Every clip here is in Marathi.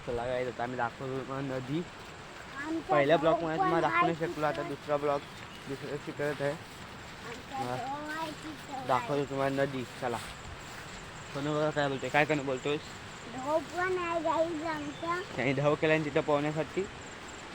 चला गाईज आता आम्ही दाखवतो नदी. पहिल्या ब्लॉगमध्ये तुम्हाला दाखवू नाही शकलो, आता दुसरा ब्लॉग दुसऱ्या करत आहे. दाखवतो तुम्हाला नदी. चला कोण बघा काय बोलतोय, काय करणं बोलतोय. त्यांनी धाव केल्या तिथं पोहण्यासाठी.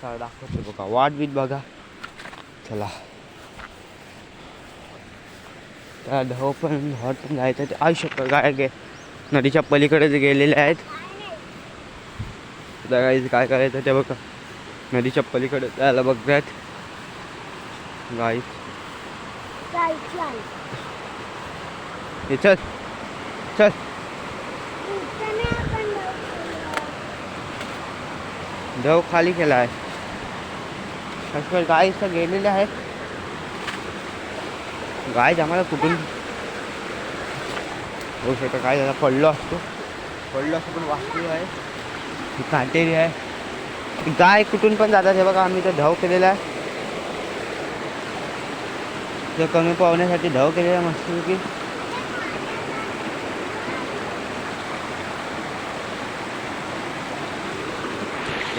चला दाखवतो बघा, वाट बीत बघा. चला त्या धाव पण हॉट जायचं ते आयुष्य काय गे नदीच्या पलीकडेच गेलेले आहेत. गाईज काय करायचं ते बघा, नदीच्या पलीकडे जायला बघतात गाईज. चल चल धाव खाली केला आहे. आजकाल गाईज तर गेलेले आहेत. गाईज आम्हाला कुठून होऊ शकतं, काय झालं पडलो असतो पण वाचलो आहे. ही काटेरी आहे. गाय कुठून पण जातात हे बघा. आम्ही तर धाव केलेला आहे, तर कमी पावण्यासाठी धाव केलेला आहे मस्तपैकी.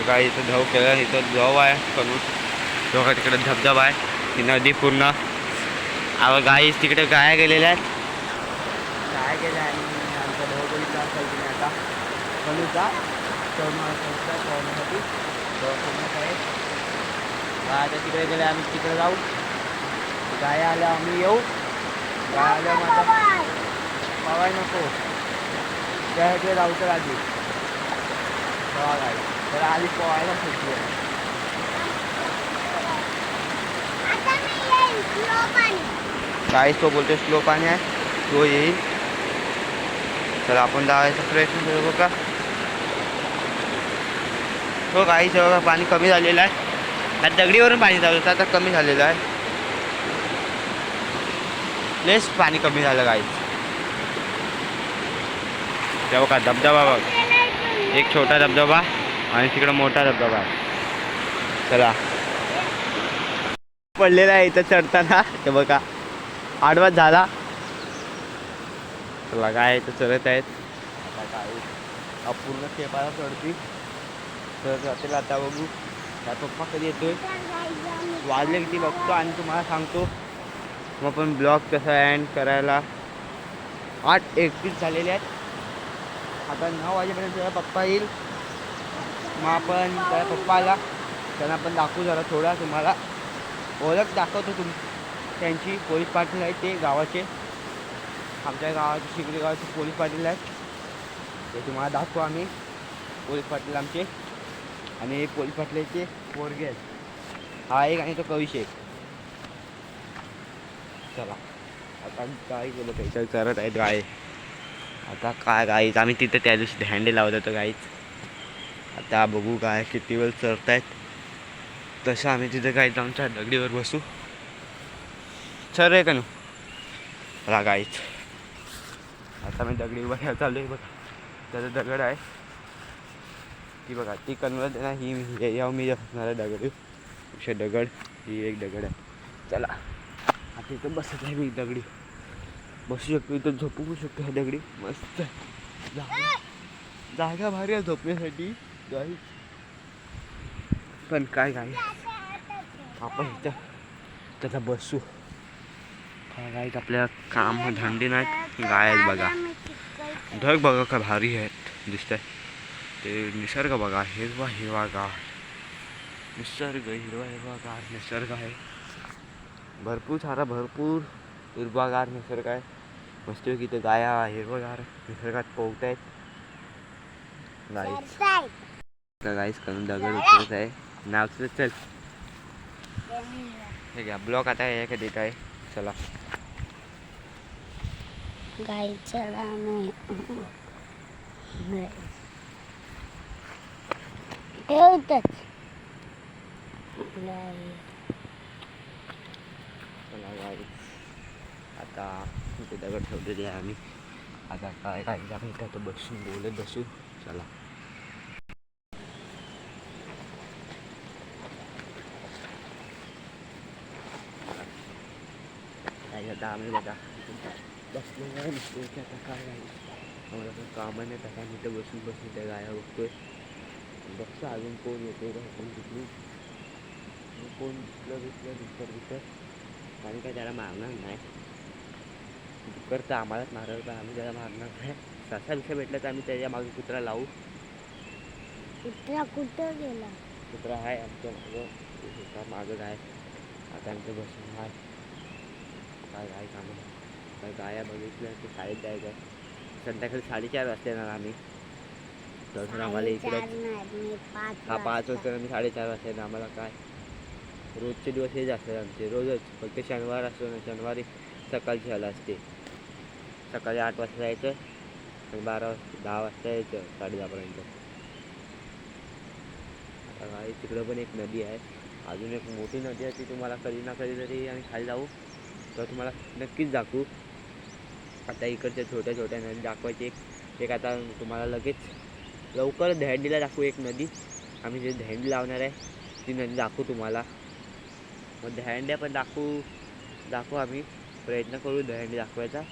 गाय इथं धाव केला, इथं धाव आहे कमी. दोघा तिकडे धबधबा आहे, ती नदी पूर्ण. गाई तिकडे गाया गेलेल्या आहेत. गाय गेल्या आणि आमच्या धावपलीचा असायची आता कमीचा पोहण्यासाठी आहे. आता तिकडे गेले, आम्ही तिकडे जाऊ. गाया आल्या आम्ही येऊ. गाय आल्या माझा पवाय नको त्यासाठी जाऊ तर आधी पवा गाय तर आधी पोहायला सुटली. गाईस तो बोलतो स्लो पाणी आहे, तो येईल. तर आपण धावायचा प्रयत्न करू बघा. हो गाईस बघा पाणी कमी झालेलं आहे. आता दगडीवरून पाणी चालू होतं, आता कमी झालेलं आहे. लेस पाणी कमी झालं गाईस. ते बघा धबधबा बघ, एक छोटा धबधबा आणि तिकडं मोठा धबधबा आहे. चला पडलेला आहे इथं चढताना, ते बघा आडवाच झाला. चला गाय इथं चढत आहेत. आता गाय अपूर्ण खेपाला चढती तर जातील. आता बघू त्या पप्पा कधी येतोय, वाजले किती बघतो आणि तुम्हाला सांगतो. मग पण ब्लॉग कसा एंड करायला. 8:31 झालेले आहेत. आता 9 वाजेपर्यंत त्याचा पप्पा येईल. मग आपण त्या पप्पाला त्यांना पण दाखवू जरा थोडा तुम्हाला ओळख दाखवतो. त्यांची पोलीस पाटील आहेत ते गावाचे, आमच्या गावाचे शिगरी गावाचे पोलीस पाटील आहेत ते तुम्हाला दाखवू आम्ही. पोलीस पाटील आमचे आणि पोलीस पाटलाचे पोरगे आहेत, हा एक आणि तो कविश एक. चला आता गाय गेलो काही करत आहेत गाय. आता काय गाईच आम्ही तिथं त्या दिवशी हँडे लावत होतो गाईच. आता बघू गाय किती वेळ चरत आहेत. तसं आम्ही तिथं गाईच आमच्या दगडीवर बसू. चर आहे का नू मला गाईच. आता मी दगडी बघायला चालू आहे बघा. त्याचं दगड आहे ती बघा, ती कन्वर्ट ना ही मी असणार दगड. दगड ही एक दगड आहे. चला आता इथं बसत आहे मी दगडी, बसू शकतो इथं, झोपू शकतो. ह्या दगडी मस्त जागा भारी आहे झोपण्यासाठी गाई. पण काय गाई आपण इथं त्याचा बसू. काय गाईत आपल्या काम धंदे नाहीत. गाय आहेत बघा, ढग बघा का भारी आहेत दिसत आहे. ते निसर्ग बघा, हिरवा हिरवा गार निसर्ग, हिरवा हिरवा गार निसर्ग आहे. भरपूर सारा भरपूर हिरवागार निसर्ग आहे. मस्त की ते गाया हिरवागार निसर्गात पोहत आहेत. गाईस करून दगड उचलत आहे. नाव चल हे घ्या ब्लॉक आता हे कधी आहे. चला गाई चला ठेवतच चला गाईस आता इथे दगड ठेवलेली आहे आम्ही. आता काय काय आम्ही इथं बसून बोलत बसू. चला काय आता आम्ही बघा बसलेलं आहे. आता काय आहे आम्हाला पण कामं नाही, आता आम्ही इथं बसून त्या गाया बघतोय. बघतो अजून कोण येते का कोण दिसली कोण दिसलं आणि काय त्याला मारणार नाही डुक्कर तर आम्हालाच मारल पण आम्ही त्याला मारणार नाही ससा बिसा भेटला तर आम्ही त्याच्या मागे कुत्रा लावू कुत्रा कुठं गेला कुत्रा आहे आमच्या मागं मागं गाय आता आमचं बसून आहे काय गाय कामं काय गाया बघितलं ते शाळेत जायचं आहे संध्याकाळी 4:30 वाजता येणार आम्ही तर आम्हाला इकडे 5 वाजता आम्ही 4:30 वाजता येणार आम्हाला काय रोजचे दिवस हेच असतात आमचे रोजच फक्त शनिवार असतो ना शनिवारी सकाळची शाळा असते सकाळी 8 वाजता जायचं आणि 10 वाजता यायचं 10:30पर्यंत आता काय तिकडं पण एक नदी आहे अजून एक मोठी नदी आहे ती तुम्हाला कधी ना कधीतरी आम्ही खाली जाऊ तर तुम्हाला नक्कीच दाखवू आता इकडच्या छोट्या छोट्या नदी दाखवायची एक आता तुम्हाला लगेच लवकर दहंडीला दाखवू एक नदी आम्ही जे दहंडी लावणार आहे ती नदी दाखवू तुम्हाला मग दहंड्या पण दाखवू आम्ही प्रयत्न करू दहंडी दाखवायचा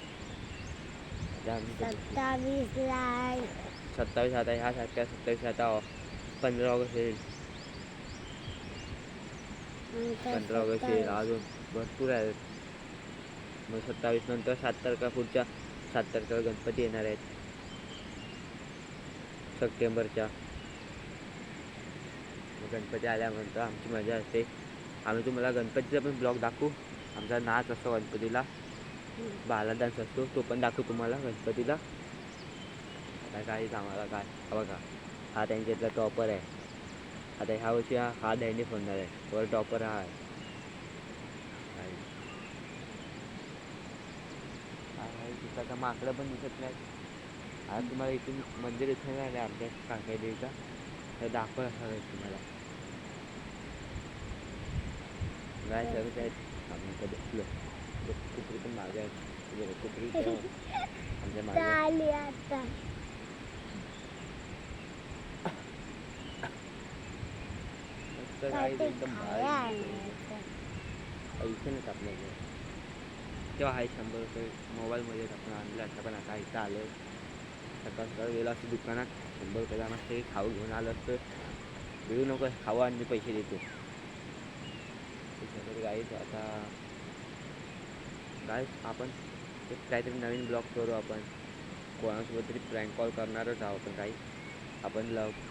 27 आता ह्यासारख्या 27 आता 15 ऑगस्ट येईल 15 ऑगस्ट येईल अजून भरपूर आहेत मग 27 नंतर 7 तारखा पुढच्या 7 तारखेला गणपती येणार आहेत सप्टेंबरच्या मग गणपती आल्यानंतर आमची मजा असते आम्ही तुम्हाला गणपतीचा पण ब्लॉग दाखवू आमचा नाच असतो गणपतीला बाला डान्स असतो तो पण दाखवू तुम्हाला गणपतीला आता काहीच आम्हाला काय बघा हा त्यांच्यातला टॉपर आहे आता ह्या वर्षी हा दहंडी फोडणार आहे वर टॉपर हा आहे तिथं आता माकडं पण दिसत नाही आता तुम्हाला इथून मंदिर इथं नाही आमच्या कांकाई देवीचा तर दाखवत असणार आहे तुम्हाला काय सगळं आहेत आम्ही इथं बसलो कुत्री पण मागे आहेत कुत्री आमच्या मागे मस्त काय एकदम पैसे नाही आपल्याकडे तेव्हा आहे 100 रुपये मोबाईलमध्ये आपण आणलं आता पण आता इथं आलं सकाळ सकाळ गेलं असतं दुकानात 100 रुपयाला मस्त खाऊ घेऊन आलं असतं मिळू नको खाऊ आणि पैसे देतो त्याच्याकडे गाईच आता काय आपण एक काहीतरी नवीन ब्लॉग करू आपण कोणासोबत तरी प्रँक कॉल करणारच आहोत आपण काही आपण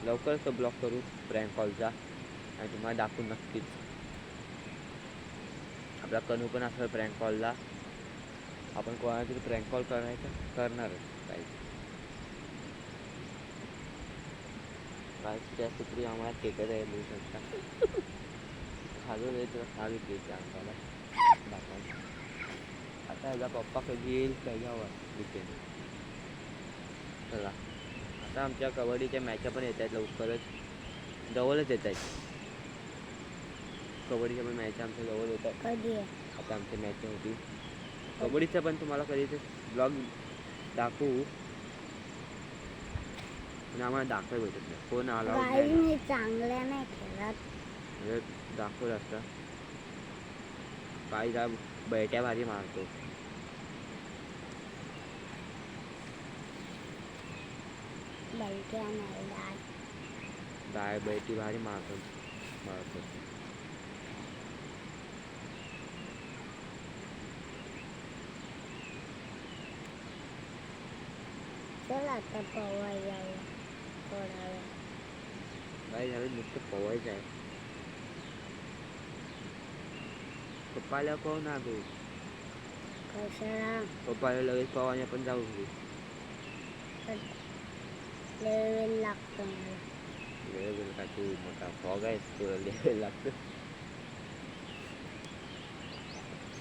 लवकरच तो ब्लॉग करू प्रँक कॉलचा आणि तुम्हाला दाखवून नक्कीच आपला कनू पण असं प्रँक कॉलला आपण कोणाला तरी प्रँक कॉल करणारच काही काय त्या कुत्री आम्हाला टेकत आहे लिहू शकता खाजू दे तर खाली घ्यायचं आम्हाला दाखवायचं आता ह्याचा पप्पा कधी येईल त्याच्यावर डिपेंड चला आता आमच्या कबड्डीच्या मॅचा पण येत आहेत लवकरच जवळच येत आहेत कबड्डीच्या पण मॅच आमच्या जवळ येतात आता आमची मॅच होती कबड्डीचा पण तुम्हाला कधी ते ब्लॉग दाखवू पण आम्हाला दाखवायला भेटत नाही कोण आला चांगल्या नाही खेळत दाखवलं असतं काही जा बैट्या भारी मारतो बैठी भारी मारतो चल आता पवायला थोडा वेळ काय झालं नुसतं पवायचं आहे पप्पाला पाहू ना तू कशाला पप्पाला लगेच पवायला पण जाऊ घे लेवल लागतं मला लेवल का तू मोठा फॉग आहेस तुला लेवल लागतं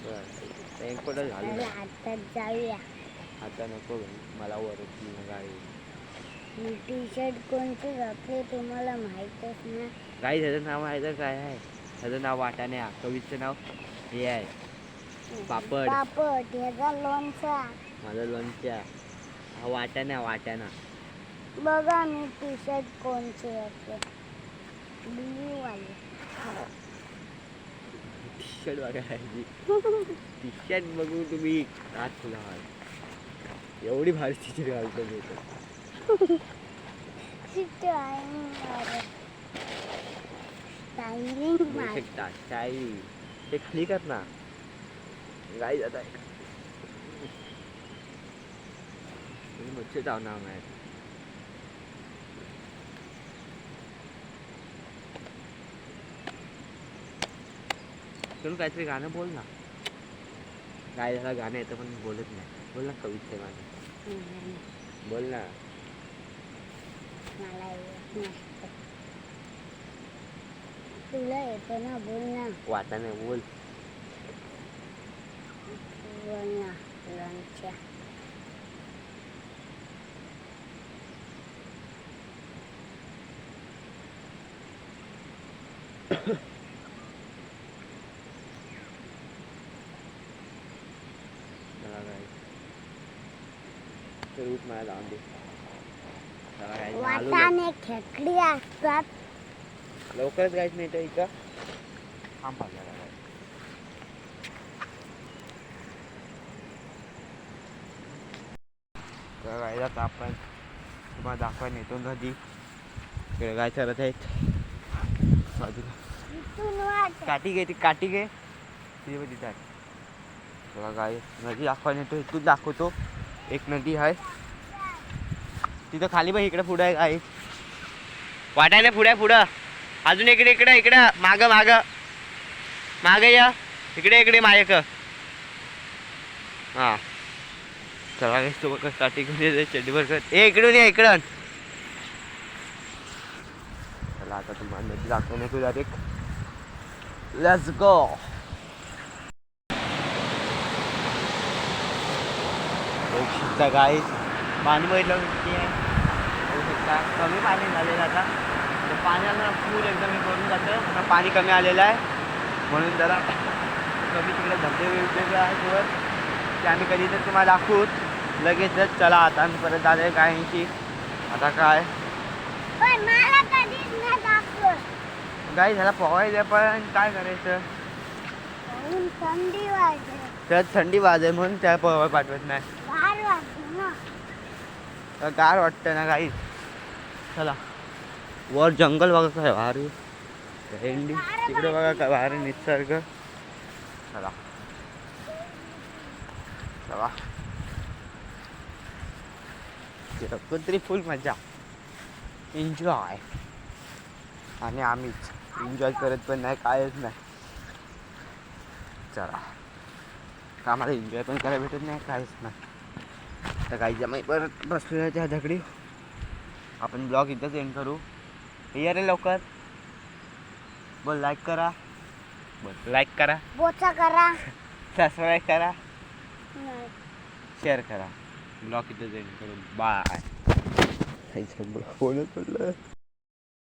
बरं एक पटल झालं आता जाऊया आता नको मला वरती गाडी टी शर्ट कोणते घातले तुम्हाला माहीतच ना काही त्याचं नाव आहे तर काय आहे त्याचं नाव वाटाणे कवीचं नाव हे आहे पापड पापड ह्याचा लोणचा माझं लोणच्या हा वाटाणा बघा मी टी शर्ट कोणचे घातले ब्ल्यू वाले टी शर्ट बघायची टी शर्ट बघून तुम्ही नाच फुला एवढी भारी टी शर्ट घालतो मी तर स्टायलिंग बोलू मार. शकता स्टाईल. ते खाली कर ना गाई जात आहे. मुझसे जाओ नाम है. तुला काहीतरी गाणं बोल ना. काय झालं गाणं येतं पण बोलत नाही. बोल ना कविता गाणं बोल ना. मला येत नाही. तुला येतं ना, बोल ना. वाटा नाही बोल. बोल ना लोणच्या. चला काय तर उठ मला लावून दे. चला काय आलो वाटाणे खेकडी असतात. लवकरच काहीच नाही तर इथं थांब पाहिजे. तर गायला आता आपण तुम्हाला दाखवायला नेतो नदी. इकडे गाय चरत आहेत बाजूला. इथून वाट. काठी घे ती काठी घे तिथे बघ तिथे आहे. बघा गाय नदी दाखवायला नेतो. इथून दाखवतो एक नदी आहे तिथं खाली बघ. इकडे पुढं आहे गाय. वाटायला पुढे पुढं अजून इकडे इकडे इकडं मागं मागं मागं या. इकडे इकडे मायक. हां चला तो बघ स्टार्टिंग चड्डीवर कर. ए इकडून ये इकडून. चला आता तुम्हाला नदी दाखवून येतो डायरेक्ट. Let's go. बघू शकता गाईस पाणी बघितलं किती आहे. बघू शकता कमी पाणी झालेलं आता. तर पाण्याला पूल एकदम हे करून जातं. आता पाणी कमी आलेलं आहे म्हणून जरा कमी तिकडे धबधबे वेगवेगळे आहेत वर. ते आम्ही कधी तर तुम्हाला दाखवूत लगेचच. चला आता आम्ही परत आले गायींची. आता काय पण मला कधीच नाही दाखवत. गाई झाला पोहायचं पण काय करायचं. ऊन थंडी वाजते. त्यात थंडी वाजे म्हणून त्या पोहाय पाठवत नाही. गार वाजते ना. तर गार वाटतं ना गाई. चला वर जंगल बघा काय भारी. भेंडी तिकडे बघा काय भारी निसर्ग. चला चला कुत्री फुल मजा एन्जॉय. आणि आम्हीच एन्जॉय करत पण नाही कायच नाही. चला आम्हाला एन्जॉय पण करायला भेटत नाही काहीच नाही. तर काही जमाई परत बसलेल्या त्या दगडी. आपण ब्लॉग इथंच एंड करू. ये रे लवकर बोल. लाईक करा बोल. लाईक करा बोचा करा. सबस्क्राईब करा नाही. शेअर करा. ब्लॉग इथंच एंड करू. बाय. बोलत पडलं.